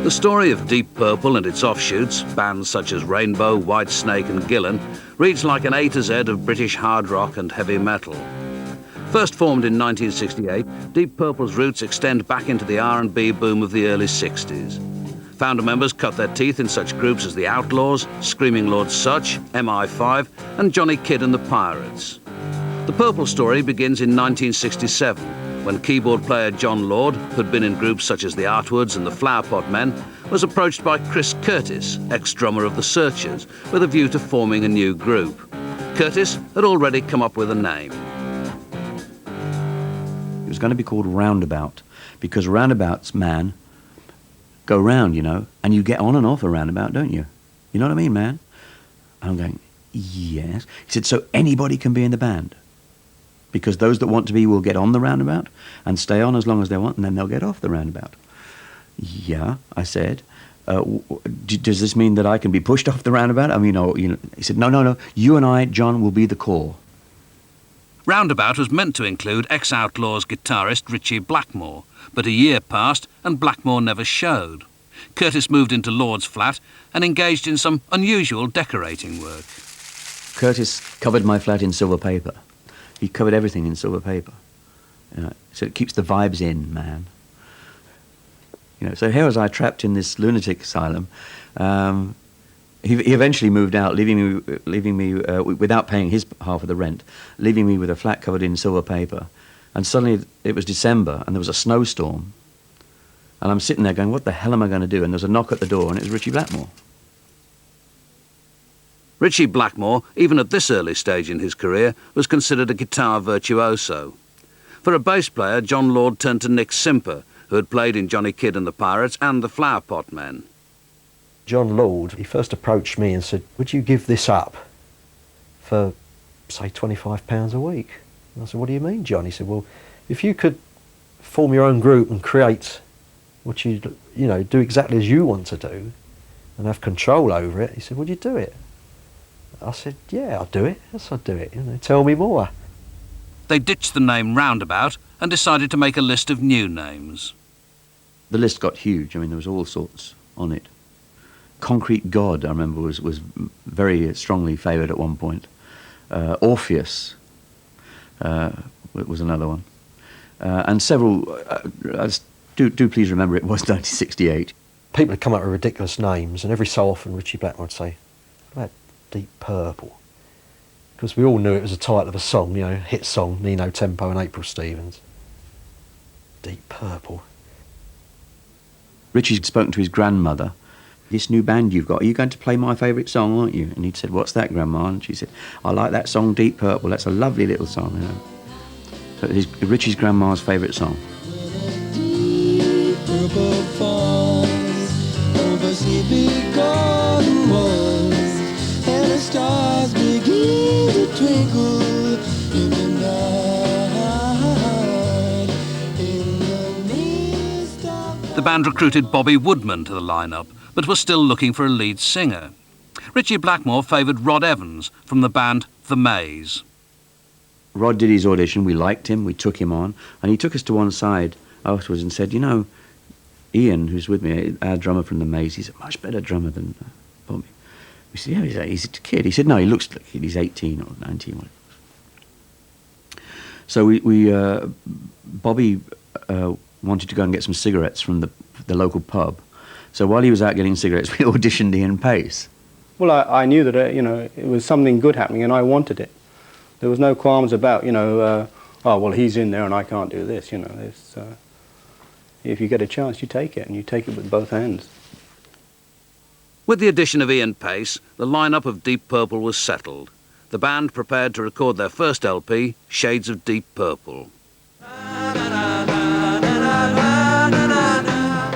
The story of Deep Purple and its offshoots, bands such as Rainbow, Whitesnake and Gillan, reads like an A to Z of British hard rock and heavy metal. First formed in 1968, Deep Purple's roots extend back into the R&B boom of the early 60s. Founder members cut their teeth in such groups as the Outlaws, Screaming Lord Sutch, MI5 and Johnny Kidd and the Pirates. The Purple story begins in 1967, when keyboard player John Lord, who'd been in groups such as the Artwoods and the Flowerpot Men, was approached by Chris Curtis, ex-drummer of the Searchers, with a view to forming a new group. Curtis had already come up with a name. It was going to be called Roundabout, because roundabouts, man, go round, you know, and you get on and off a roundabout, don't you? You know what I mean, man? And I'm going, yes. He said, so anybody can be in the band? Because those that want to be will get on the roundabout and stay on as long as they want, and then they'll get off the roundabout. Yeah, I said. Does this mean that I can be pushed off the roundabout? I mean, he said, no. You and I, John, will be the core. Roundabout was meant to include ex-Outlaws guitarist Ritchie Blackmore, but a year passed and Blackmore never showed. Curtis moved into Lord's flat and engaged in some unusual decorating work. Curtis covered my flat in silver paper. He covered everything in silver paper. So it keeps the vibes in, man. So here was I trapped in this lunatic asylum. He eventually moved out, leaving me without paying his half of the rent, leaving me with a flat covered in silver paper. And suddenly it was December and there was a snowstorm. And I'm sitting there going, what the hell am I going to do? And there was a knock at the door and it was Ritchie Blackmore. Ritchie Blackmore, even at this early stage in his career, was considered a guitar virtuoso. For a bass player, John Lord turned to Nick Simper, who had played in Johnny Kidd and the Pirates and the Flowerpot Men. John Lord, he first approached me and said, would you give this up for, say, £25 a week? And I said, what do you mean, John? He said, well, if you could form your own group and create what you do exactly as you want to do and have control over it, he said, would you do it? I said, yeah, I'll do it. Yes, I'll do it. Tell me more. They ditched the name Roundabout and decided to make a list of new names. The list got huge. I mean, there was all sorts on it. Concrete God, I remember, was very strongly favoured at one point. Orpheus was another one. And several, do please remember it was 1968. People had come up with ridiculous names, and every so often Ritchie Blackmore would say, about Deep Purple. Because we all knew it was a title of a song, hit song, Nino Tempo and April Stevens. Deep Purple. Ritchie'd spoken to his grandmother. This new band you've got, are you going to play my favourite song, aren't you? And he'd said, what's that, Grandma? And she said, I like that song, Deep Purple. That's a lovely little song, So it's Ritchie's grandma's favourite song. Deep purple falls over sleepy garden walls, and the stars begin to twinkle in the night, in the mist of... The band recruited Bobby Woodman to the lineup, but was still looking for a lead singer. Ritchie Blackmore favoured Rod Evans from the band The Maze. Rod did his audition, we liked him, we took him on, and he took us to one side afterwards and said, Ian, who's with me, our drummer from The Maze, he's a much better drummer than Bobby. We said, yeah, he's a kid. He said, no, he looks like he's 18 or 19. So Bobby wanted to go and get some cigarettes from the local pub. So while he was out getting cigarettes, we auditioned Ian Pace. Well, I knew that, it was something good happening and I wanted it. There was no qualms about, oh, well, he's in there and I can't do this, if you get a chance, you take it, and you take it with both hands. With the addition of Ian Pace, the lineup of Deep Purple was settled. The band prepared to record their first LP, Shades of Deep Purple.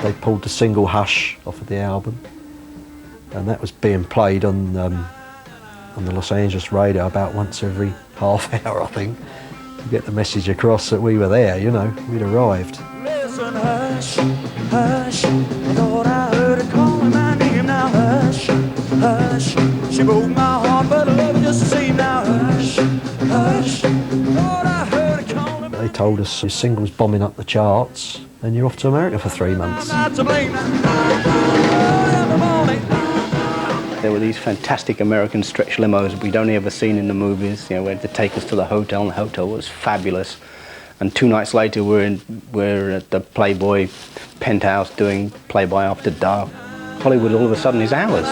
They pulled the single Hush off of the album, and that was being played on the Los Angeles radio about once every half hour, I think, to get the message across that we were there, we'd arrived. Listen, hush, hush, I thought I heard her calling my name. Now hush, hush, she broke my heart, but I love her just the same. Now hush, hush, thought I heard her calling. They told us the single's bombing up the charts, and you're off to America for 3 months. There were these fantastic American stretch limos we'd only ever seen in the movies, you know, where they'd take us to the hotel, and the hotel was fabulous. And 2 nights later, we're at the Playboy penthouse doing Playboy After Dark. Hollywood all of a sudden is ours.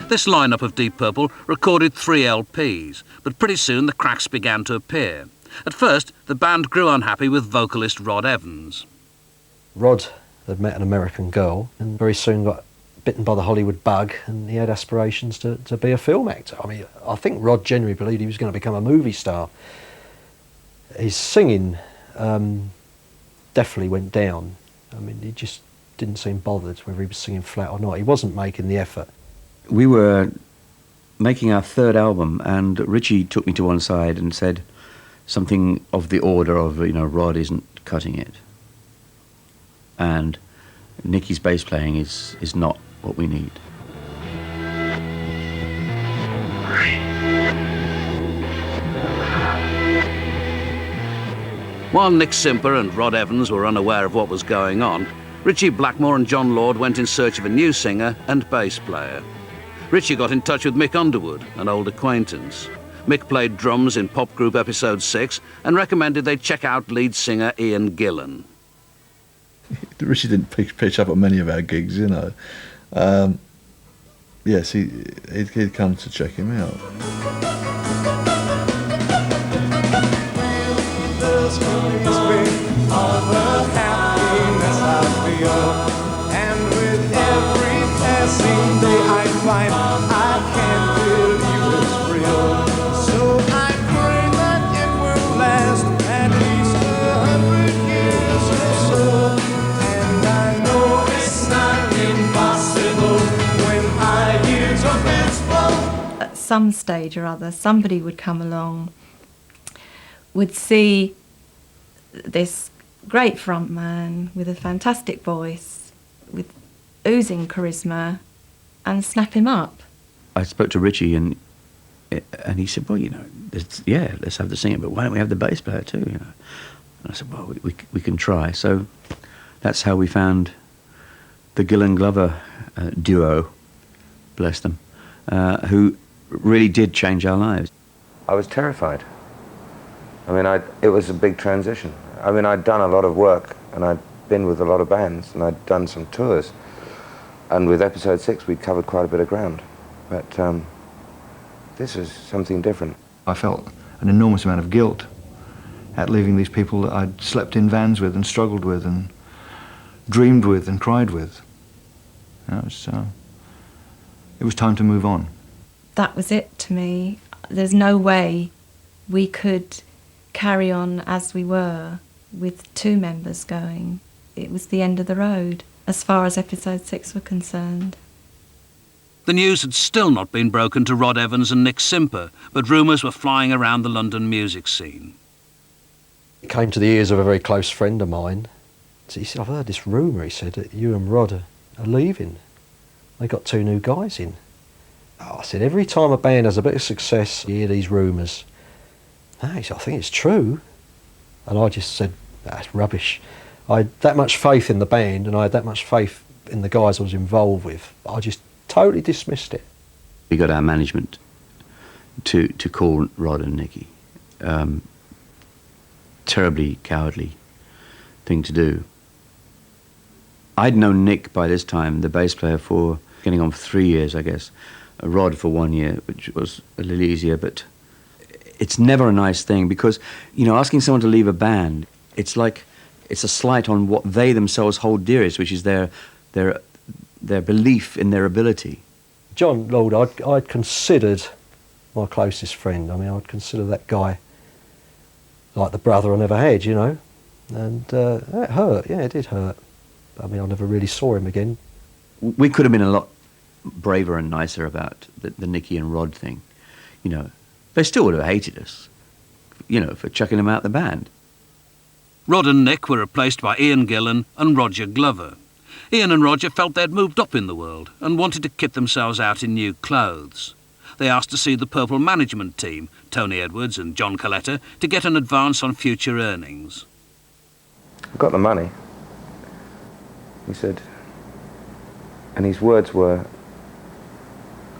This lineup of Deep Purple recorded 3 LPs, but pretty soon the cracks began to appear. At first, the band grew unhappy with vocalist Rod Evans. Rod had met an American girl and very soon got bitten by the Hollywood bug, and he had aspirations to be a film actor. I mean, I think Rod genuinely believed he was going to become a movie star. His singing definitely went down. I mean, he just didn't seem bothered whether he was singing flat or not. He wasn't making the effort. We were making our 3rd album, and Richie took me to one side and said something of the order of, you know, Rod isn't cutting it, and Nicky's bass playing is not what we need. While Nick Simper and Rod Evans were unaware of what was going on, Richie Blackmore and John Lord went in search of a new singer and bass player. Richie got in touch with Mick Underwood, an old acquaintance. Mick played drums in pop group episode 6 and recommended they check out lead singer Ian Gillan. Richie didn't pitch up at many of our gigs, you know. Yes, he'd come to check him out. And with every passing day I find I can't believe it's real. So I pray that it will last at least 100 years or so. And I know it's not impossible when I hear trumpets blow. At some stage or other, somebody would come along, would see this great front man with a fantastic voice, with oozing charisma, and snap him up. I spoke to Richie, and he said, well, you know, let's have the singer, but why don't we have the bass player too, you know? And I said, well, we can try. So that's how we found the Gillan Glover duo, bless them, who really did change our lives. I was terrified. I mean, it was a big transition. I mean, I'd done a lot of work, and I'd been with a lot of bands, and I'd done some tours. And with episode 6, we'd covered quite a bit of ground. But this was something different. I felt an enormous amount of guilt at leaving these people that I'd slept in vans with and struggled with and dreamed with and cried with. You know, it was time to move on. That was it to me. There's no way we could carry on as we were with 2 members going. It was the end of the road as far as episode 6 were concerned. The news had still not been broken to Rod Evans and Nick Simper, but rumours were flying around the London music scene. It came to the ears of a very close friend of mine. So he said, I've heard this rumour, he said, that you and Rod are leaving. They got 2 new guys in. Oh, I said, every time a band has a bit of success, you hear these rumours. He said, I think it's true. And I just said, that's rubbish. I had that much faith in the band, and I had that much faith in the guys I was involved with. I just totally dismissed it. We got our management to call Rod and Nicky. Terribly cowardly thing to do. I'd known Nick by this time, the bass player, for getting on for 3 years, I guess. Rod for 1 year, which was a little easier, but it's never a nice thing because, you know, asking someone to leave a band, it's like, it's a slight on what they themselves hold dearest, which is their belief in their ability. John Lord, I'd considered my closest friend. I mean, I'd consider that guy like the brother I never had, you know. And it hurt, yeah, it did hurt. I mean, I never really saw him again. We could have been a lot braver and nicer about the Nicky and Rod thing, you know. They still would have hated us, you know, for chucking them out the band. Rod and Nick were replaced by Ian Gillan and Roger Glover. Ian and Roger felt they'd moved up in the world and wanted to kit themselves out in new clothes. They asked to see the Purple management team, Tony Edwards and John Coletta, to get an advance on future earnings. I got the money, he said, and his words were,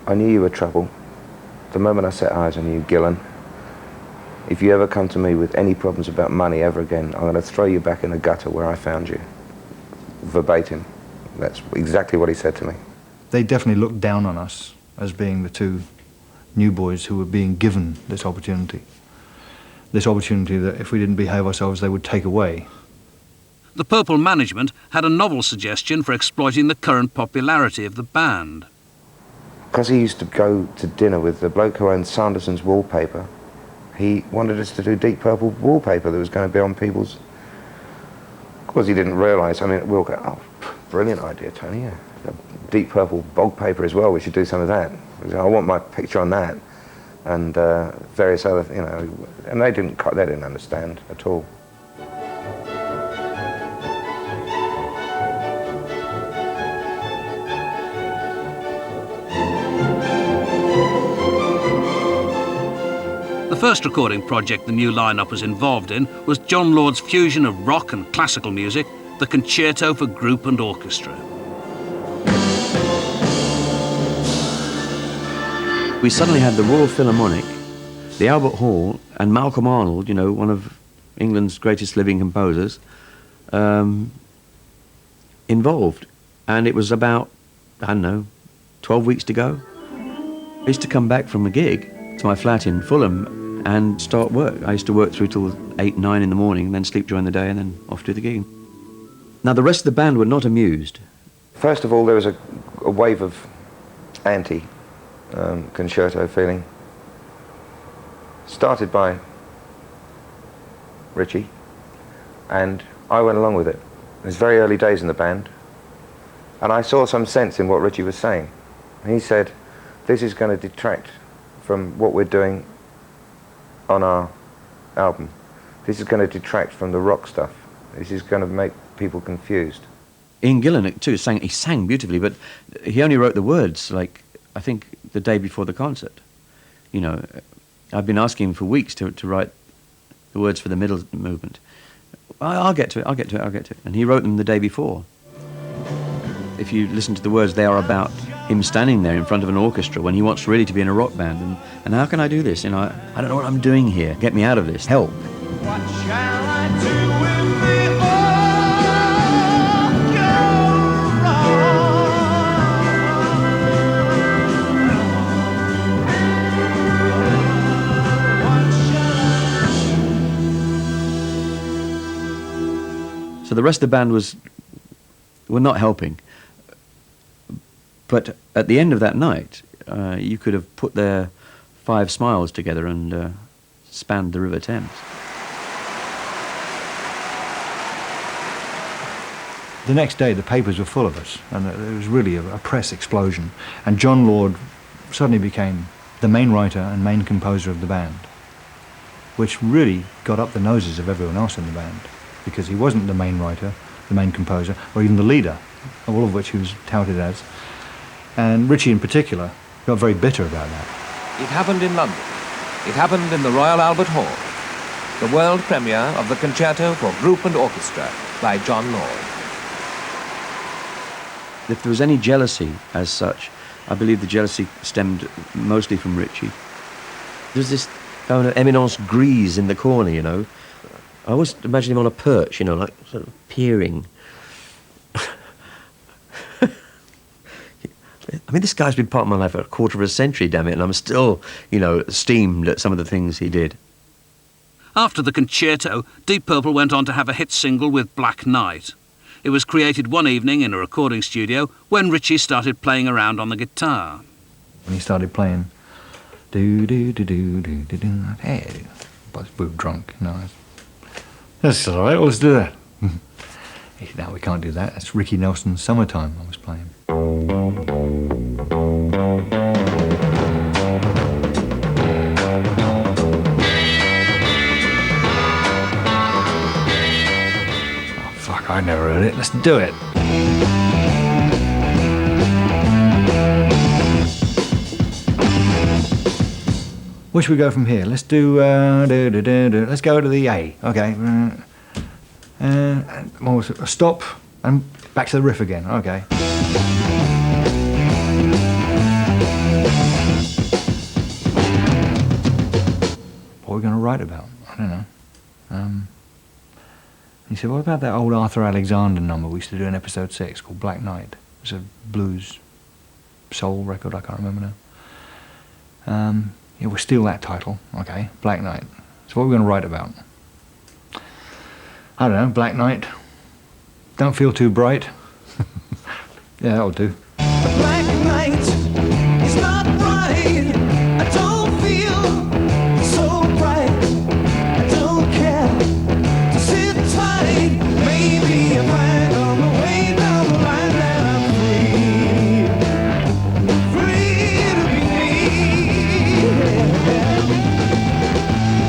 I knew you were trouble. The moment I set eyes on you, Gillen, if you ever come to me with any problems about money ever again, I'm going to throw you back in the gutter where I found you. Verbatim. That's exactly what he said to me. They definitely looked down on us as being the two new boys who were being given this opportunity. This opportunity that if we didn't behave ourselves, they would take away. The Purple management had a novel suggestion for exploiting the current popularity of the band. Because he used to go to dinner with the bloke who owned Sanderson's wallpaper, he wanted us to do Deep Purple wallpaper that was going to be on people's... Of course, he didn't realise. I mean, we'll go, oh, brilliant idea, Tony, yeah. Deep Purple bog paper as well, we should do some of that. I want my picture on that. And various other, you know, and they didn't understand at all. The first recording project the new lineup was involved in was John Lord's fusion of rock and classical music, the Concerto for Group and Orchestra. We suddenly had the Royal Philharmonic, the Albert Hall, and Malcolm Arnold, you know, one of England's greatest living composers, involved. And it was about, I don't know, 12 weeks to go. I used to come back from a gig to my flat in Fulham and start work. I used to work through till 8, 9 in the morning, and then sleep during the day, and then off to the gig. Now, the rest of the band were not amused. First of all, there was a wave of anti-concerto feeling. Started by Richie, and I went along with it. It was very early days in the band, and I saw some sense in what Richie was saying. He said, this is going to detract from what we're doing on our album. This is going to detract from the rock stuff. This is going to make people confused. Ian Gillan, too, he sang beautifully, but he only wrote the words, like, I think, the day before the concert. You know, I've been asking him for weeks to write the words for the middle movement. I'll get to it, I'll get to it, I'll get to it. And he wrote them the day before. If you listen to the words, they are about him standing there in front of an orchestra when he wants really to be in a rock band. And how can I do this? You know, I don't know what I'm doing here. Get me out of this. Help. What shall I do with the So the rest of the band were not helping. But at the end of that night, you could have put their 5 smiles together and spanned the River Thames. The next day, the papers were full of us, and it was really a press explosion. And John Lord suddenly became the main writer and main composer of the band, which really got up the noses of everyone else in the band, because he wasn't the main writer, the main composer, or even the leader, all of which he was touted as. And Richie in particular got very bitter about that. It happened in London. It happened in the Royal Albert Hall. The world premiere of the Concerto for Group and Orchestra by John Lord. If there was any jealousy as such, I believe the jealousy stemmed mostly from Richie. There's this kind of eminence grise in the corner, you know. I always imagine him on a perch, you know, like sort of peering. I mean, this guy's been part of my life for a quarter of a century, damn it, and I'm still, you know, esteemed at some of the things he did. After the Concerto, Deep Purple went on to have a hit single with Black Knight. It was created one evening in a recording studio when Richie started playing around on the guitar. When he started playing, do-do-do-do-do-do-do, hey, but we were drunk, you know. That's all right, let's do that. He said, no, we can't do that. That's Ricky Nelson's Summertime I was playing. Oh, fuck, I never heard it. Let's do it. Where should we go from here? Let's do, let's go to the A. Okay. What was it? A stop and back to the riff again. Okay. What are we going to write about? I don't know. He said, what about that old Arthur Alexander number we used to do in episode 6 called Black Knight? It's a blues soul record, I can't remember now. Yeah, we'll steal that title. Okay, Black Knight. So what are we going to write about? I don't know, Black Knight. Don't feel too bright. Yeah, that'll do. Black night is not bright. I don't feel so bright. I don't care to sit tight. Maybe if I on the way down the line that I'm free to be me.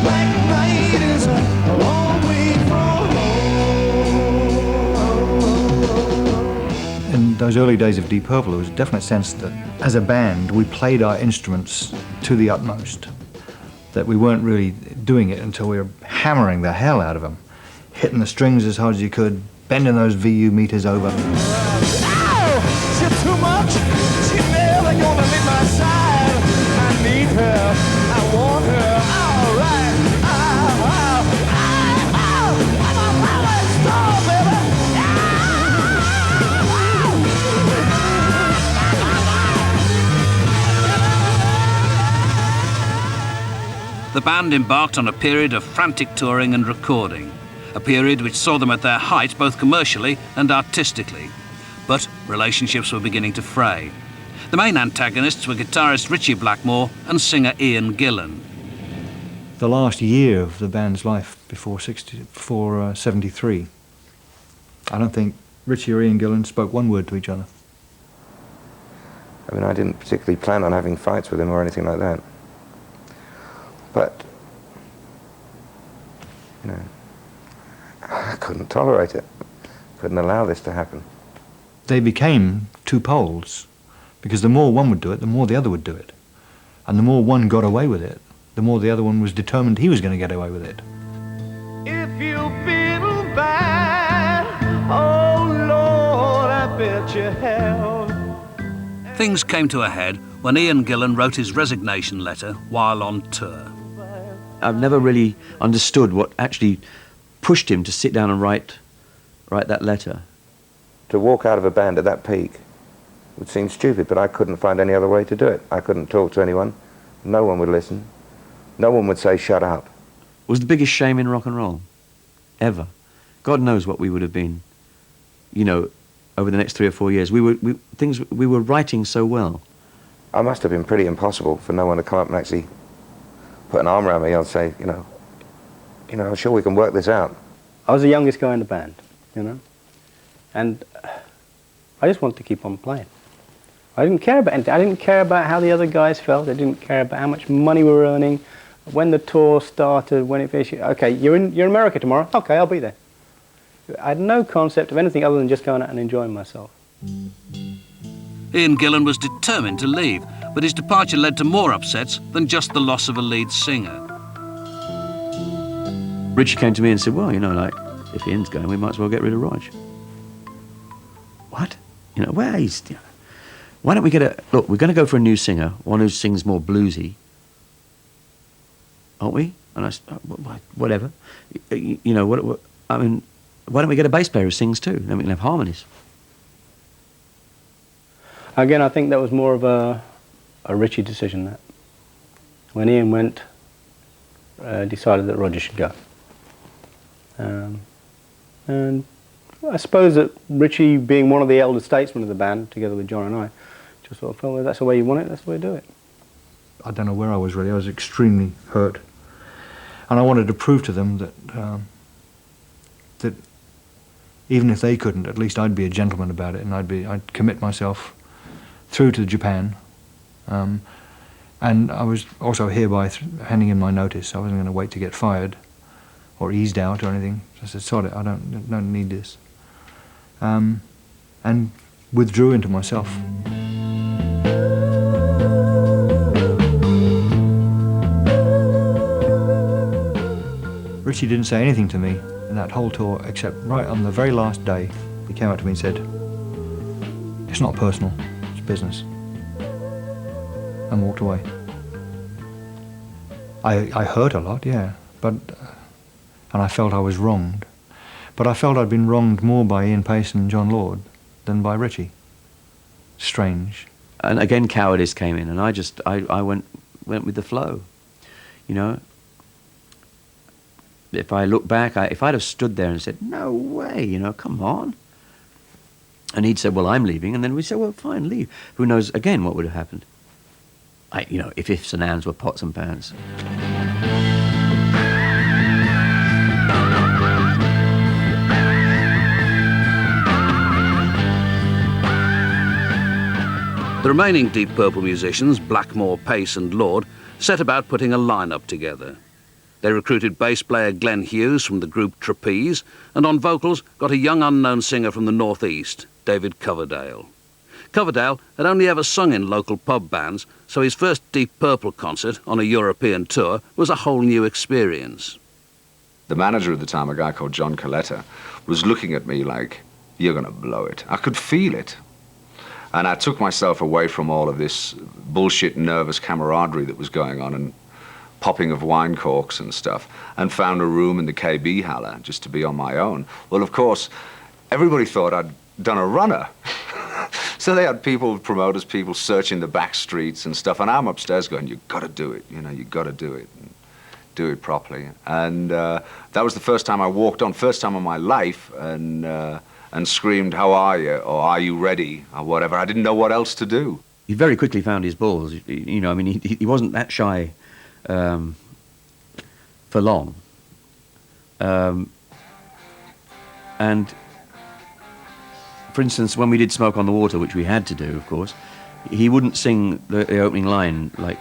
Black night is a long way from home. In those early days of Deep Purple, there was a definite sense that as a band, we played our instruments to the utmost. That we weren't really doing it until we were hammering the hell out of them, hitting the strings as hard as you could, bending those VU meters over. Ow! She's too much. She's never gonna leave my side. I need her. I want her. All right. Ow, ow, ow, ow. I'm a rolling stone, baby. The band embarked on a period of frantic touring and recording, a period which saw them at their height both commercially and artistically. But relationships were beginning to fray. The main antagonists were guitarist Ritchie Blackmore and singer Ian Gillan. The last year of the band's life before 73, I don't think Ritchie or Ian Gillan spoke one word to each other. I mean, I didn't particularly plan on having fights with him or anything like that. But, you know, I couldn't tolerate it. Couldn't allow this to happen. They became two poles, because the more one would do it, the more the other would do it. And the more one got away with it, the more the other one was determined he was going to get away with it. If you feel bad, oh Lord, I bet you have. Things came to a head when Ian Gillan wrote his resignation letter while on tour. I've never really understood what actually pushed him to sit down and write that letter. To walk out of a band at that peak would seem stupid, but I couldn't find any other way to do it. I couldn't talk to anyone. No one would listen. No one would say, shut up. It was the biggest shame in rock and roll, ever. God knows what we would have been, you know, over the next 3 or 4 years. We were writing so well. I must have been pretty impossible for no one to come up and actually put an arm around me and say, you know, I'm sure we can work this out. I was the youngest guy in the band, you know, and I just wanted to keep on playing. I didn't care about anything. I didn't care about how the other guys felt. I didn't care about how much money we were earning, when the tour started, when it finished. Okay, you're in America tomorrow. Okay, I'll be there. I had no concept of anything other than just going out and enjoying myself. Ian Gillan was determined to leave, but his departure led to more upsets than just the loss of a lead singer. Richie came to me and said, well, you know, like, if Ian's going, we might as well get rid of Rog. What? You know, well, he's... You know, why don't we get a... Look, we're going to go for a new singer, one who sings more bluesy. Aren't we? And I said, whatever. You know, I mean, why don't we get a bass player who sings too? Then we can have harmonies. Again, I think that was more of a Ritchie decision, that. When Ian went, decided that Roger should go. And I suppose that Ritchie, being one of the elder statesmen of the band, together with John and I, just sort of felt, well, that's the way you want it, that's the way to do it. I don't know where I was really. I was extremely hurt. And I wanted to prove to them that that even if they couldn't, at least I'd be a gentleman about it, and I'd commit myself through to Japan. And I was also hereby handing in my notice. I wasn't going to wait to get fired or eased out or anything. I said, sod it, I don't need this. And withdrew into myself. Richie didn't say anything to me in that whole tour, except right on the very last day, he came up to me and said, "It's not personal, it's business," and walked away. I hurt a lot, yeah, but and I felt I was wronged. But I felt I'd been wronged more by Ian Payson and John Lord than by Richie. Strange. And again, cowardice came in, and I went with the flow, you know. If I look back, if I'd have stood there and said, "No way, you know, come on," and he'd said, "Well, I'm leaving," and then we'd say, "Well, fine, leave." Who knows, again, what would have happened? You know, if ifs and ands were pots and pans. The remaining Deep Purple musicians, Blackmore, Pace and Lord, set about putting a line-up together. They recruited bass player Glenn Hughes from the group Trapeze, and on vocals got a young unknown singer from the northeast, David Coverdale. Coverdale had only ever sung in local pub bands, so his first Deep Purple concert on a European tour was a whole new experience. The manager at the time, a guy called John Coletta, was looking at me like, "You're going to blow it." I could feel it. And I took myself away from all of this bullshit nervous camaraderie that was going on and popping of wine corks and stuff, and found a room in the KB Haller just to be on my own. Well, of course, everybody thought I'd done a runner. So they had people, promoters, people searching the back streets and stuff, and I'm upstairs going, "You've got to do it, you know, you've got to do it, and do it properly." And that was the first time I walked on, first time in my life, and screamed, "How are you?" or "Are you ready?" or whatever. I didn't know what else to do. He very quickly found his balls. You know, I mean, he wasn't that shy for long. And, for instance, when we did Smoke on the Water, which we had to do, of course, he wouldn't sing the opening line, like,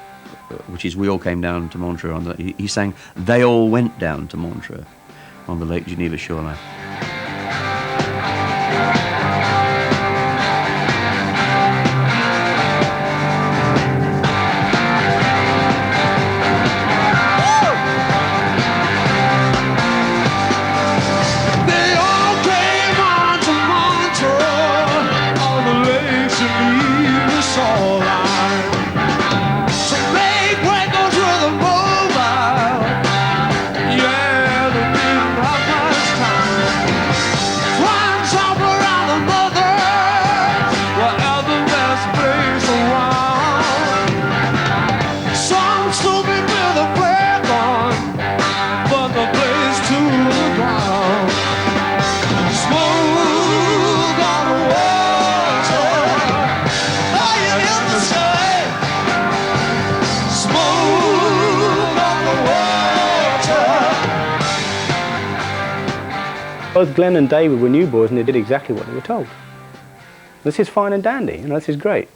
which is "We all came down to Montreux." He sang "They all went down to Montreux" on the Lake Geneva shoreline. Both Glenn and David were new boys and they did exactly what they were told. This is fine and dandy, you know, this is great.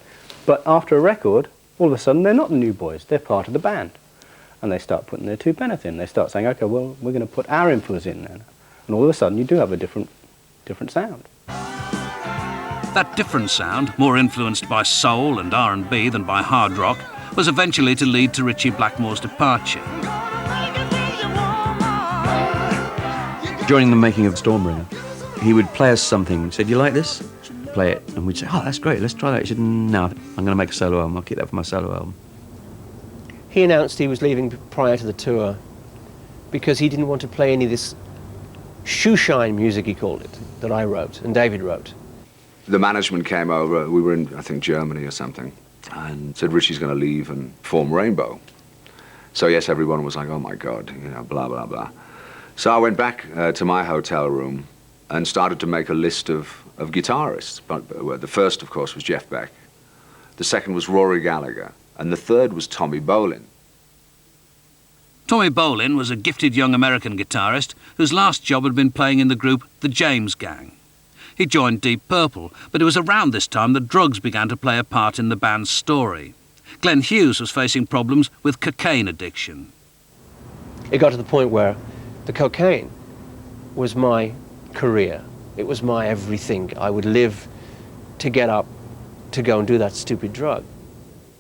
But after a record, all of a sudden they're not the new boys, they're part of the band. And they start putting their two penneth in. They start saying, "Okay, well, we're going to put our influence in there." And all of a sudden you do have a different sound. That different sound, more influenced by soul and R&B than by hard rock, was eventually to lead to Ritchie Blackmore's departure. During the making of Stormbringer, he would play us something and said, "You like this? Play it." And we'd say, "Oh, that's great, let's try that." He said, "No, I'm going to make a solo album. I'll keep that for my solo album." He announced he was leaving prior to the tour because he didn't want to play any of this shoeshine music, he called it, that I wrote and David wrote. The management came over, we were in, I think, Germany or something, and said Richie's going to leave and form Rainbow. So yes, everyone was like, "Oh my God," you know, blah, blah, blah. So I went back to my hotel room and started to make a list of guitarists. But the first, of course, was Jeff Beck. The second was Rory Gallagher. And the third was Tommy Bolin. Tommy Bolin was a gifted young American guitarist whose last job had been playing in the group The James Gang. He joined Deep Purple, but it was around this time that drugs began to play a part in the band's story. Glenn Hughes was facing problems with cocaine addiction. It got to the point where the cocaine was my career. It was my everything. I would live to get up to go and do that stupid drug.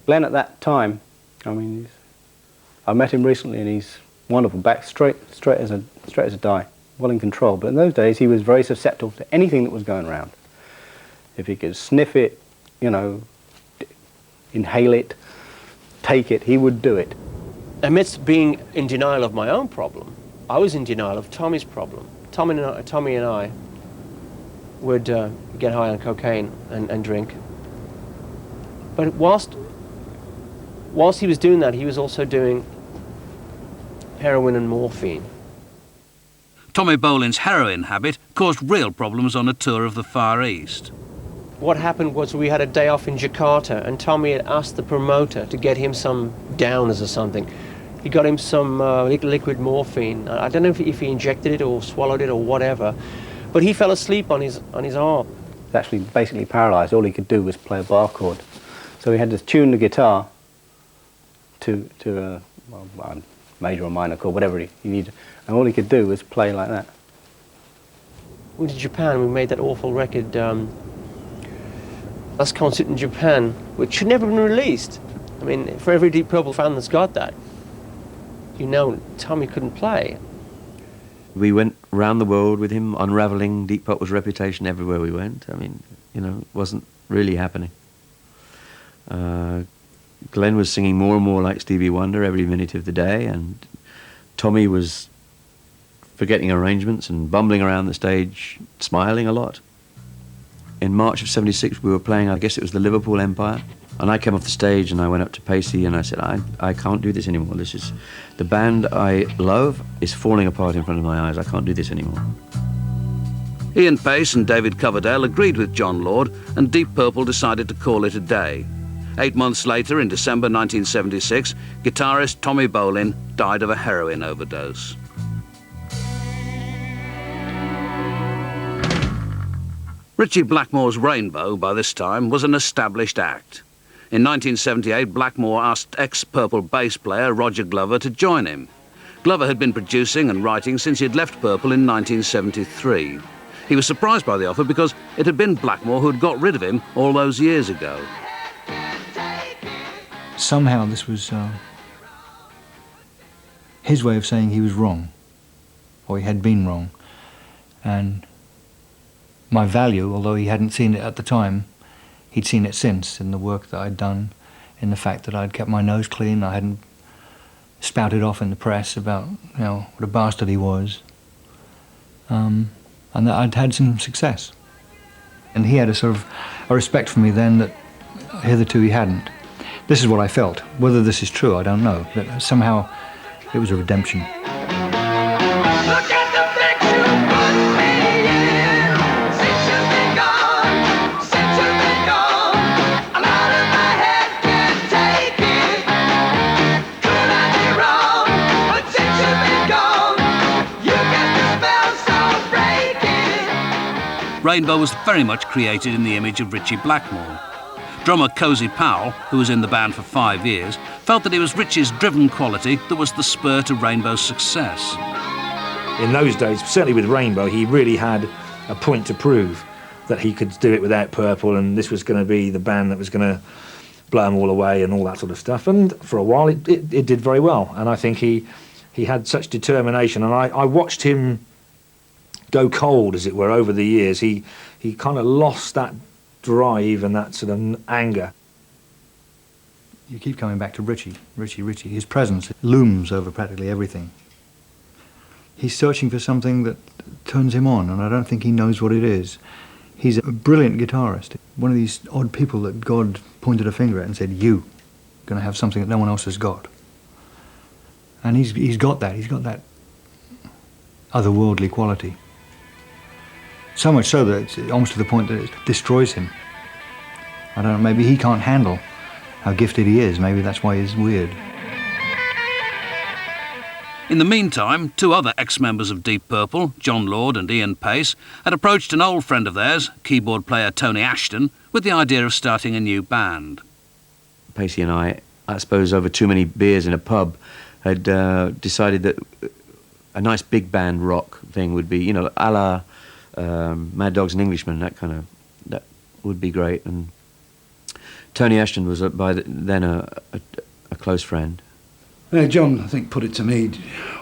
Glenn at that time, I mean, I met him recently and he's wonderful, back straight as a die, well in control. But in those days, he was very susceptible to anything that was going around. If he could sniff it, you know, inhale it, take it, he would do it. Amidst being in denial of my own problem, I was in denial of Tommy's problem. Tommy and I would get high on cocaine and drink. But whilst he was doing that, he was also doing heroin and morphine. Tommy Bolin's heroin habit caused real problems on a tour of the Far East. What happened was we had a day off in Jakarta, and Tommy had asked the promoter to get him some downers or something. He got him some liquid morphine. I don't know if he injected it or swallowed it or whatever, but he fell asleep on his arm. He was actually basically paralysed. All he could do was play a bar chord. So he had to tune the guitar to a major or minor chord, whatever he needed. And all he could do was play like that. We went to Japan, we made that awful record, Last Concert in Japan, which should never have been released. I mean, for every Deep Purple fan that's got that, you know Tommy couldn't play. We went round the world with him, unravelling Deep Purple's reputation everywhere we went. I mean, you know, it wasn't really happening. Glenn was singing more and more like Stevie Wonder every minute of the day, and Tommy was forgetting arrangements and bumbling around the stage, smiling a lot. In March of '76, we were playing, I guess it was the Liverpool Empire, and I came off the stage and I went up to Pacey and I said, I can't do this anymore. This is, the band I love is falling apart in front of my eyes. I can't do this anymore. Ian Pace and David Coverdale agreed with John Lord, and Deep Purple decided to call it a day. 8 months later, in December 1976, guitarist Tommy Bolin died of a heroin overdose. Ritchie Blackmore's Rainbow, by this time, was an established act. In 1978, Blackmore asked ex-Purple bass player Roger Glover to join him. Glover had been producing and writing since he had left Purple in 1973. He was surprised by the offer because it had been Blackmore who had got rid of him all those years ago. Somehow this was his way of saying he was wrong, or he had been wrong. And my value, although he hadn't seen it at the time, he'd seen it since in the work that I'd done, in the fact that I'd kept my nose clean, I hadn't spouted off in the press about, you know, what a bastard he was, and that I'd had some success. And he had a sort of a respect for me then that hitherto he hadn't. This is what I felt. Whether this is true, I don't know. But somehow it was a redemption. Look at the fix you put me in. Since you've been gone, I'm out of my head, can't take it. Could I be wrong? But since you've been gone, you get the spell so breaking. Rainbow was very much created in the image of Ritchie Blackmore. Drummer Cozy Powell, who was in the band for 5 years, felt that it was Ritchie's driven quality that was the spur to Rainbow's success. In those days, certainly with Rainbow, he really had a point to prove that he could do it without Purple, and this was going to be the band that was going to blow them all away and all that sort of stuff. And for a while, it did very well. And I think he had such determination. And I watched him go cold, as it were, over the years. He kind of lost that drive and that sort of anger. You keep coming back to Ritchie. His presence looms over practically everything. He's searching for something that turns him on, and I don't think he knows what it is. He's a brilliant guitarist, one of these odd people that God pointed a finger at and said, "You, going to have something that no one else has got." And he's got that otherworldly quality. So much so that it's almost to the point that it destroys him. I don't know, maybe he can't handle how gifted he is. Maybe that's why he's weird. In the meantime, 2 other ex-members of Deep Purple, John Lord and Ian Pace, had approached an old friend of theirs, keyboard player Tony Ashton, with the idea of starting a new band. Pacey and I suppose over too many beers in a pub, had decided that a nice big band rock thing would be, you know, a la Mad Dogs and Englishmen, that would be great. And Tony Ashton was by then a close friend, John, I think, put it to me,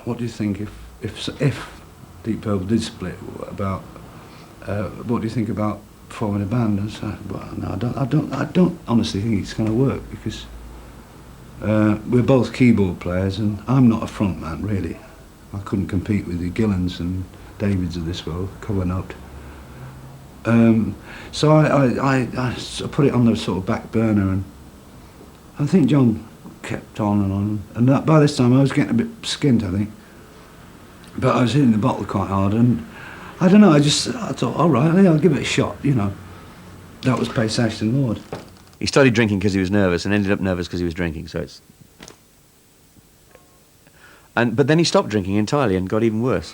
what do you think if Deep Purple did split, about, what do you think about forming a band? And so, well, no, I don't honestly think it's going to work, because we're both keyboard players and I'm not a front man, really. I couldn't compete with the Gillans and Davids of this world, cover note. So I put it on the sort of back burner, and I think John kept on, and that, by this time I was getting a bit skint, I think. But I was hitting the bottle quite hard, and I don't know, I thought, all right, yeah, I'll give it a shot, you know. That was Pace Ashton Lord. He started drinking because he was nervous and ended up nervous because he was drinking, so it's... But then he stopped drinking entirely and got even worse.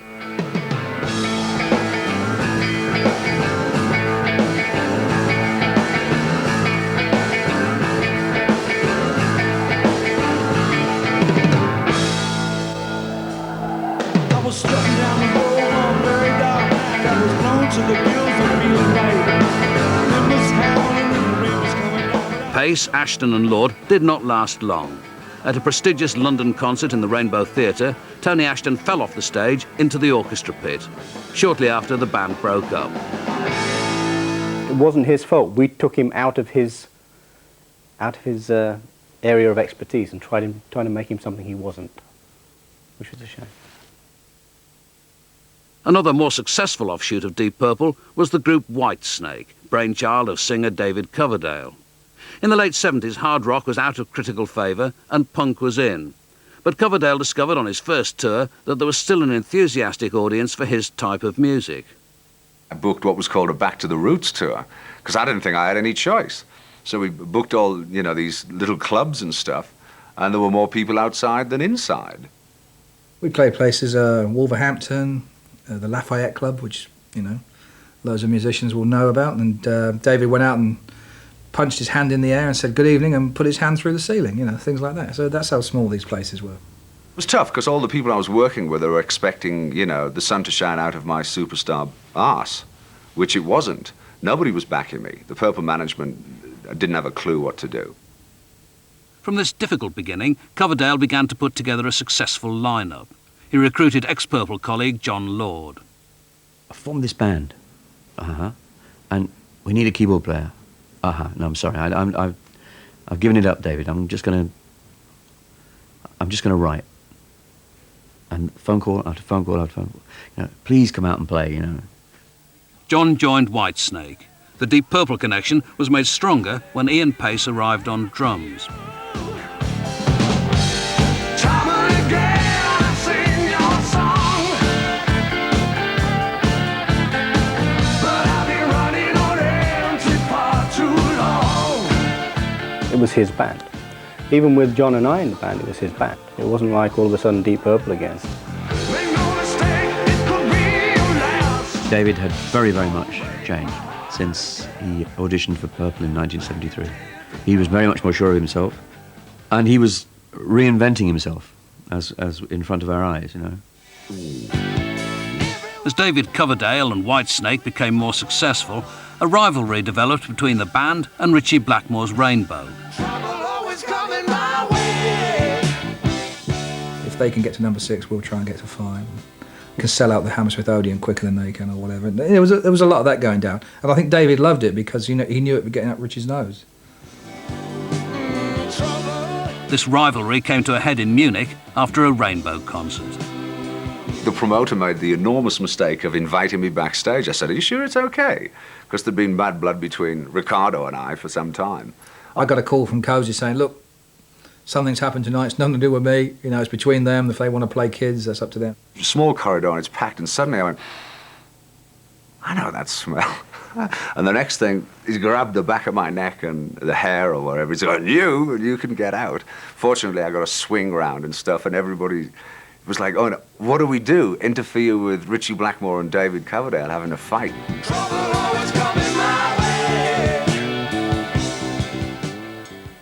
I was strutting down the road on very dark. I was blown to the gills of feeling right. Wind was howling and the rain was coming down. Pace, Ashton and Lord did not last long. At a prestigious London concert in the Rainbow Theatre, Tony Ashton fell off the stage into the orchestra pit. Shortly after, the band broke up. It wasn't his fault. We took him out of his area of expertise and tried to make him something he wasn't, which was a shame. Another more successful offshoot of Deep Purple was the group Whitesnake, brainchild of singer David Coverdale. In the late 70s, hard rock was out of critical favour and punk was in. But Coverdale discovered on his first tour that there was still an enthusiastic audience for his type of music. I booked what was called a Back to the Roots tour, because I didn't think I had any choice. So we booked all, you know, these little clubs and stuff, and there were more people outside than inside. We played places, Wolverhampton, the Lafayette Club, which, you know, loads of musicians will know about, and David went out and punched his hand in the air and said good evening and put his hand through the ceiling, you know, things like that. So that's how small these places were. It was tough, because all the people I was working with were expecting, you know, the sun to shine out of my superstar arse, which it wasn't. Nobody was backing me. The Purple management didn't have a clue what to do. From this difficult beginning, Coverdale began to put together a successful lineup. He recruited ex-Purple colleague John Lord. I formed this band, and we need a keyboard player. No, I'm sorry. I've given it up, David. I'm just gonna write. And phone call after phone call after phone call. You know, please come out and play. You know. John joined Whitesnake. The Deep Purple connection was made stronger when Ian Pace arrived on drums. It was his band. Even with John and I in the band, it was his band. It wasn't like all of a sudden Deep Purple again. David had very, very much changed since he auditioned for Purple in 1973. He was very much more sure of himself, and he was reinventing himself as in front of our eyes, you know. As David Coverdale and Whitesnake became more successful, a rivalry developed between the band and Ritchie Blackmore's Rainbow. If they can get to number 6, we'll try and get to 5. Can sell out the Hammersmith Odeon quicker than they can, or whatever. There was a lot of that going down, and I think David loved it because he knew it was getting up Ritchie's nose. This rivalry came to a head in Munich after a Rainbow concert. The promoter made the enormous mistake of inviting me backstage. I said, "Are you sure it's okay?" Because there'd been bad blood between Ricardo and I for some time. I got a call from Cozy saying, "Look, something's happened tonight. It's nothing to do with me. You know, it's between them. If they want to play kids, that's up to them." Small corridor and it's packed, and suddenly I went, "I know that smell." And the next thing, he grabbed the back of my neck and the hair or whatever. He's going, you can get out. Fortunately, I got a swing round and stuff, and everybody was like, "Oh, no, what do we do? Interfere with Ritchie Blackmore and David Coverdale having a fight?"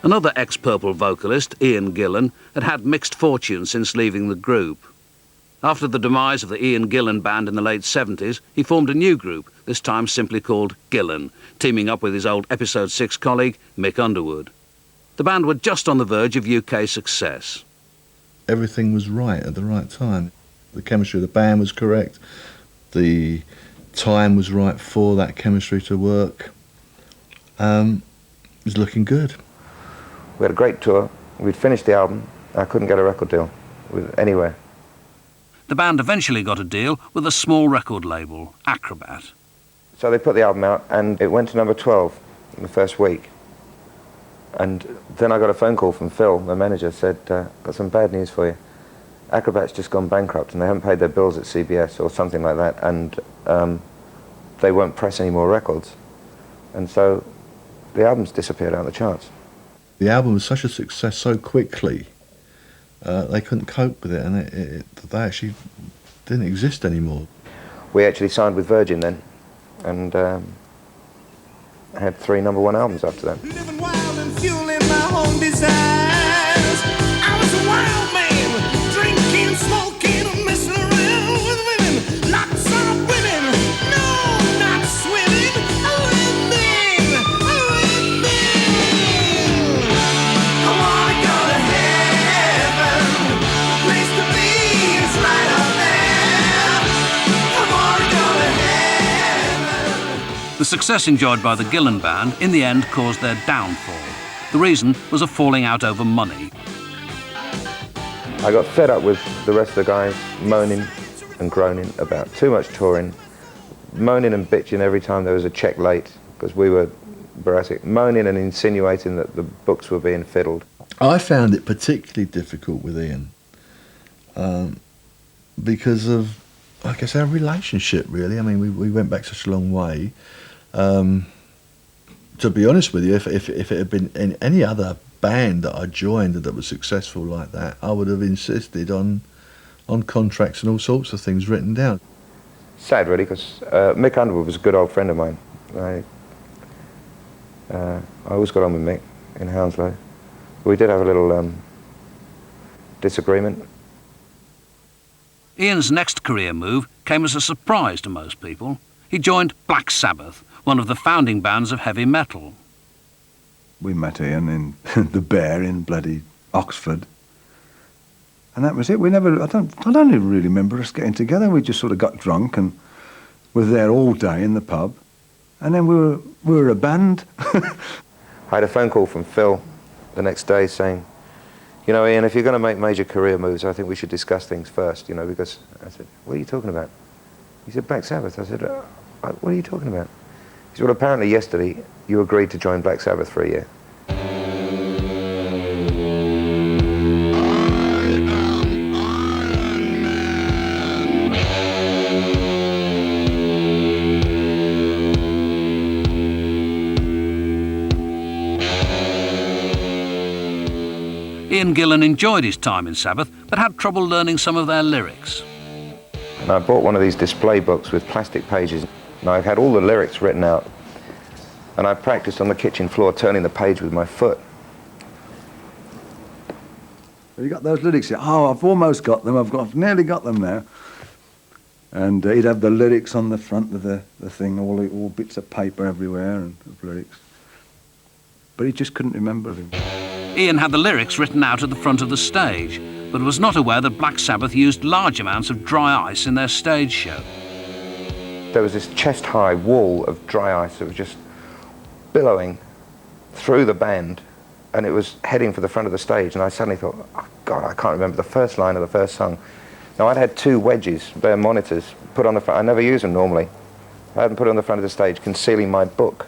Another ex-Purple vocalist, Ian Gillan, had had mixed fortune since leaving the group. After the demise of the Ian Gillan band in the late 70s, he formed a new group, this time simply called Gillan, teaming up with his old Episode 6 colleague, Mick Underwood. The band were just on the verge of UK success. everything was right at the right time. The chemistry of the band was correct. The time was right for that chemistry to work. It was looking good. We had a great tour. We'd finished the album. I couldn't get a record deal anywhere. The band eventually got a deal with a small record label, Acrobat. So they put the album out, and it went to number 12 in the first week. And then I got a phone call from Phil, the manager, said, got some bad news for you. Acrobat's just gone bankrupt, and they haven't paid their bills at CBS or something like that, and they won't press any more records. And so the album's disappeared out of the charts. The album was such a success so quickly, they couldn't cope with it, and they actually didn't exist anymore. We actually signed with Virgin then, and had 3 #1 albums after that. Living wild and fueling my own desires. I was a wild man, drinking, smoking, and messing around with women. Lots of women, no, not swimming. Women. I wanna go to heaven. The place to be is right up there. I wanna go to heaven. The success enjoyed by the Gillan Band in the end caused their downfall. The reason was a falling out over money. I got fed up with the rest of the guys moaning and groaning about too much touring, moaning and bitching every time there was a check late, because we were Brassic, moaning and insinuating that the books were being fiddled. I found it particularly difficult with Ian because of, I guess, our relationship, really. I mean, we went back such a long way. To be honest with you, if it had been in any other band that I joined that was successful like that, I would have insisted on contracts and all sorts of things written down. Sad, really, because Mick Underwood was a good old friend of mine. I always got on with Mick in Hounslow. We did have a little disagreement. Ian's next career move came as a surprise to most people. He joined Black Sabbath, one of the founding bands of heavy metal. We met Ian in the Bear in bloody Oxford, and that was it. We never. I don't even really remember us getting together. We just sort of got drunk and were there all day in the pub, and then we were a band. I had a phone call from Phil the next day saying, you know, Ian, if you're going to make major career moves, I think we should discuss things first, you know, because I said, what are you talking about? He said, Black Sabbath. I said, what are you talking about? He said, well, apparently yesterday you agreed to join Black Sabbath for a year. Ian Gillan enjoyed his time in Sabbath, but had trouble learning some of their lyrics. And I bought one of these display books with plastic pages, and I had all the lyrics written out. And I practiced on the kitchen floor, turning the page with my foot. Have you got those lyrics? Oh, I've almost got them. I've nearly got them now. And he'd have the lyrics on the front of the thing, all bits of paper everywhere and lyrics. But he just couldn't remember them. Ian had the lyrics written out at the front of the stage, but was not aware that Black Sabbath used large amounts of dry ice in their stage show. There was this chest-high wall of dry ice that was just billowing through the band, and it was heading for the front of the stage, and I suddenly thought, oh God, I can't remember the first line of the first song. Now, I'd had 2 wedges, bare monitors, put on the front. I never use them normally. I hadn't put it on the front of the stage, concealing my book,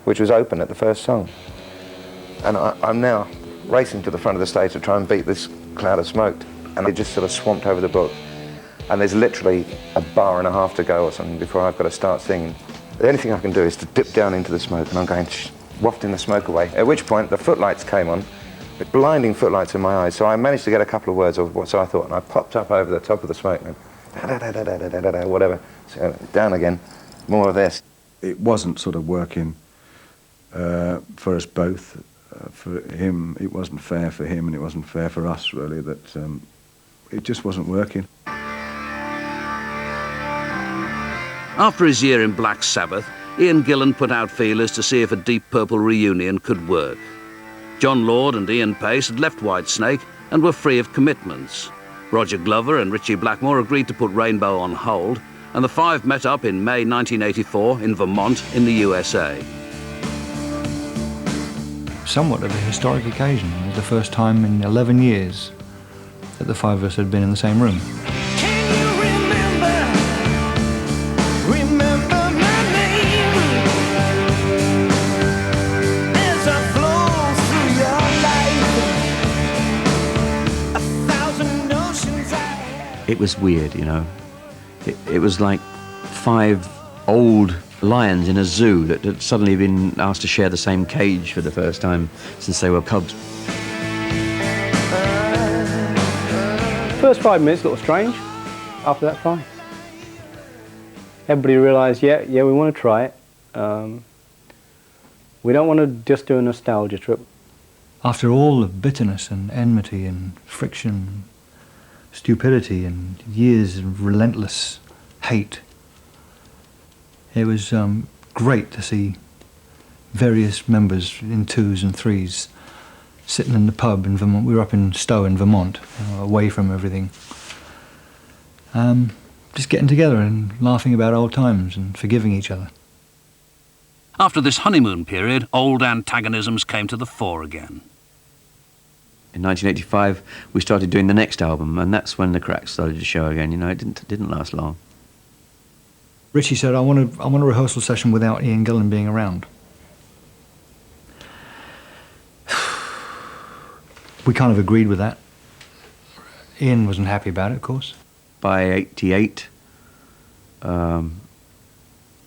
which was open at the first song. And I'm now racing to the front of the stage to try and beat this cloud of smoke, and it just sort of swamped over the book. And there's literally a bar and a half to go or something before I've got to start singing. The only thing I can do is to dip down into the smoke, and I'm going wafting the smoke away. At which point the footlights came on, with blinding footlights in my eyes. So I managed to get a couple of words of what so I thought, and I popped up over the top of the smoke, and whatever, so down again, more of this. It wasn't sort of working for us both. For him, it wasn't fair for him, and it wasn't fair for us, really, that it just wasn't working. After his year in Black Sabbath, Ian Gillan put out feelers to see if a Deep Purple reunion could work. John Lord and Ian Pace had left Whitesnake, and were free of commitments. Roger Glover and Ritchie Blackmore agreed to put Rainbow on hold, and the five met up in May 1984 in Vermont in the USA. Somewhat of a historic occasion. It was the first time in 11 years that the five of us had been in the same room. It was weird, you know. It was like five old lions in a zoo that had suddenly been asked to share the same cage for the first time since they were cubs. First 5 minutes, a little strange. After that, fine. Everybody realised, yeah, we want to try it. We don't want to just do a nostalgia trip. After all the bitterness and enmity and friction, stupidity and years of relentless hate, it was great to see various members in 2s and 3s sitting in the pub in Vermont. We were up in Stowe in Vermont, away from everything. Just getting together and laughing about old times and forgiving each other. After this honeymoon period, old antagonisms came to the fore again. In 1985, we started doing the next album, and that's when the cracks started to show again. You know, it didn't last long. Ritchie said, I want a rehearsal session without Ian Gillan being around. We kind of agreed with that. Ian wasn't happy about it, of course. By 88,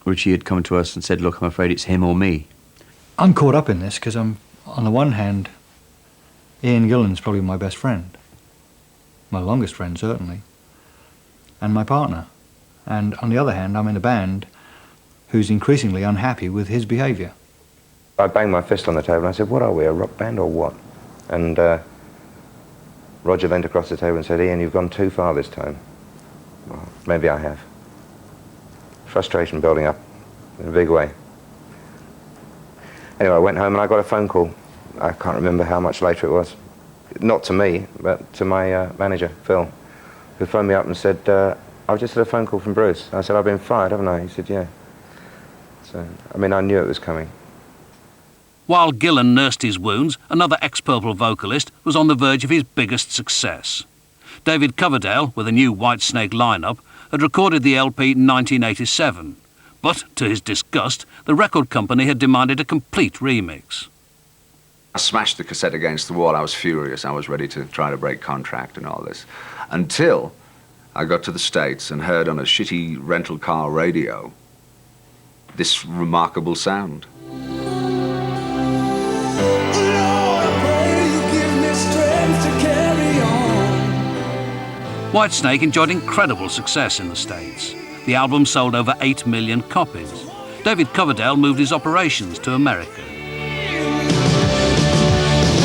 Ritchie had come to us and said, look, I'm afraid it's him or me. I'm caught up in this because I'm, on the one hand, Ian Gillan's probably my best friend. My longest friend, certainly. And my partner. And on the other hand, I'm in a band who's increasingly unhappy with his behaviour. I banged my fist on the table and I said, what are we, a rock band or what? And Roger leant across the table and said, Ian, you've gone too far this time. Well, maybe I have. Frustration building up in a big way. Anyway, I went home and I got a phone call. I can't remember how much later it was. Not to me, but to my manager, Phil, who phoned me up and said, I've just had a phone call from Bruce. I said, I've been fired, haven't I? He said, yeah. So, I mean, I knew it was coming. While Gillan nursed his wounds, another ex-Purple vocalist was on the verge of his biggest success. David Coverdale, with a new Whitesnake lineup, had recorded the LP in 1987. But, to his disgust, the record company had demanded a complete remix. I smashed the cassette against the wall. I was furious. I was ready to try to break contract and all this. Until I got to the States and heard on a shitty rental car radio this remarkable sound. Whitesnake enjoyed incredible success in the States. The album sold over 8 million copies. David Coverdale moved his operations to America.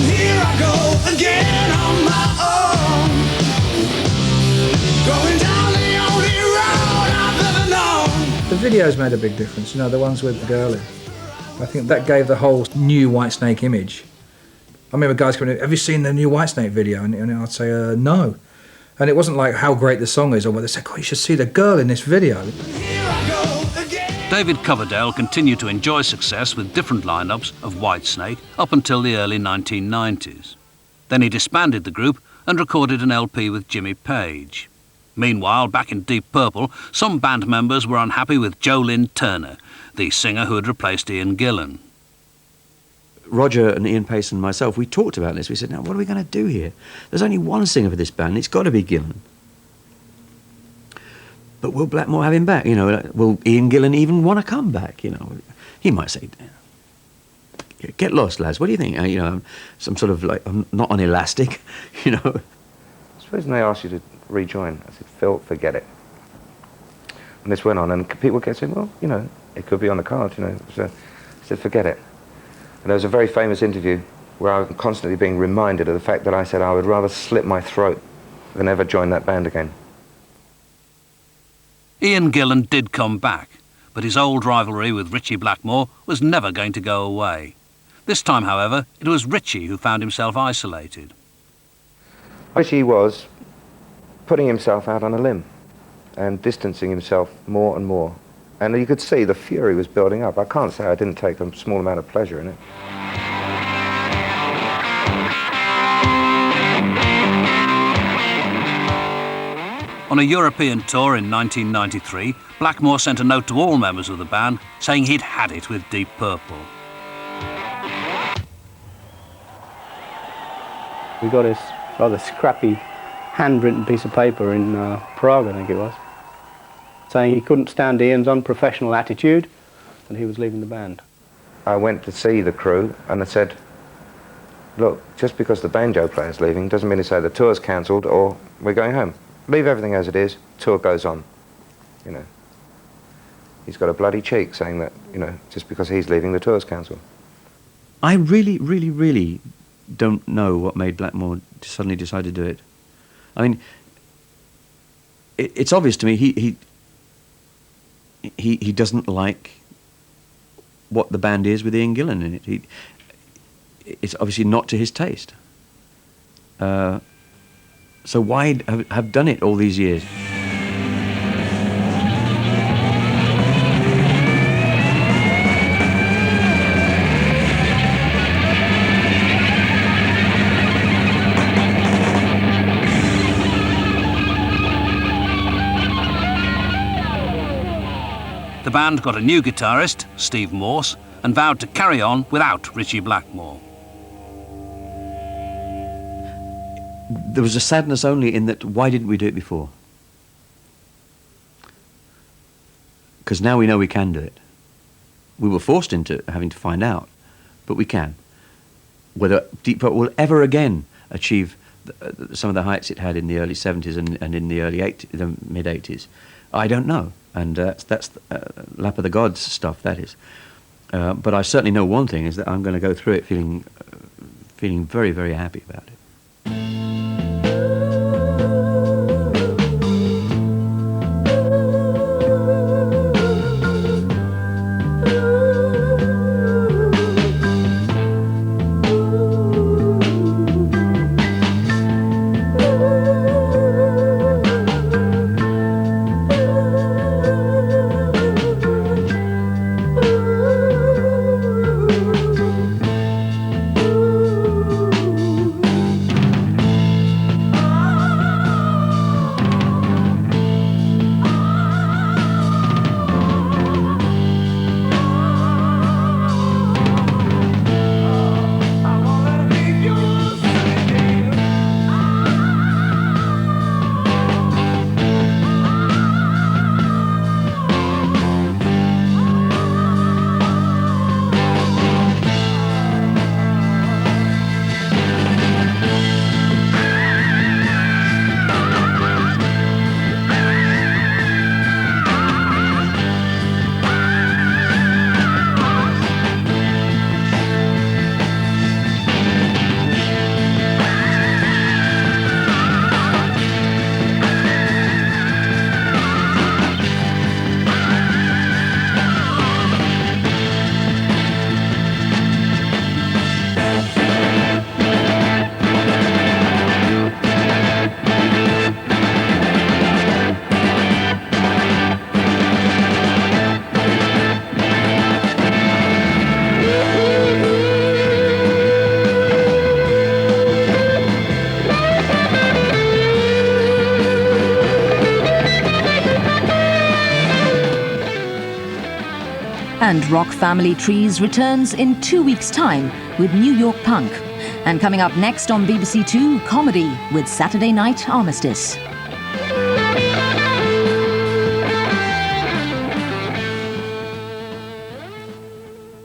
Here I go again on my own, going down the only road I've ever known. The videos made a big difference, you know, the ones with the girl in. I think that gave the whole new Whitesnake image. I remember guys coming in, have you seen the new Whitesnake video? And I'd say, no. And it wasn't like how great the song is, or what they said, oh, you should see the girl in this video. David Coverdale continued to enjoy success with different lineups of Whitesnake up until the early 1990s. Then he disbanded the group and recorded an LP with Jimmy Page. Meanwhile, back in Deep Purple, some band members were unhappy with Joe Lynn Turner, the singer who had replaced Ian Gillan. Roger and Ian Pace and myself, we talked about this. We said, now, what are we going to do here? There's only one singer for this band. It's got to be Gillan. But will Blackmore have him back? You know, will Ian Gillan even want to come back? You know, he might say, get lost, lads. What do you think? You know, some sort of like, I'm not on elastic, you know. Supposing they asked you to rejoin, I said, Phil, forget it. And this went on, and people kept saying, well, you know, it could be on the cards, you know. So I said, forget it. And there was a very famous interview where I was constantly being reminded of the fact that I said I would rather slit my throat than ever join that band again. Ian Gillan did come back, but his old rivalry with Ritchie Blackmore was never going to go away. This time, however, it was Ritchie who found himself isolated. Richie was putting himself out on a limb and distancing himself more and more. And you could see the fury was building up. I can't say I didn't take a small amount of pleasure in it. On a European tour in 1993, Blackmore sent a note to all members of the band saying he'd had it with Deep Purple. We got this rather scrappy handwritten piece of paper in Prague, I think it was, saying he couldn't stand Ian's unprofessional attitude and he was leaving the band. I went to see the crew and I said, look, just because the banjo player's leaving doesn't mean to say the tour's cancelled or we're going home. Leave everything as it is, tour goes on. You know, he's got a bloody cheek saying that, you know, just because he's leaving, the tour's cancelled. I really, really, really don't know what made Blackmore suddenly decide to do it. I mean, it's obvious to me he doesn't like what the band is with Ian Gillan in it. It's obviously not to his taste. So why have done it all these years? The band got a new guitarist, Steve Morse, and vowed to carry on without Richie Blackmore. There was a sadness only in that, why didn't we do it before? Because now we know we can do it. We were forced into having to find out, but we can. Whether Deep Purple will ever again achieve some of the heights it had in the early 70s and in the the mid-80s, I don't know. And that's lap of the gods stuff, that is. But I certainly know one thing, is that I'm going to go through it feeling very, very happy about it. And Rock Family Trees returns in 2 weeks' time with New York Punk. And coming up next on BBC Two, comedy with Saturday Night Armistice.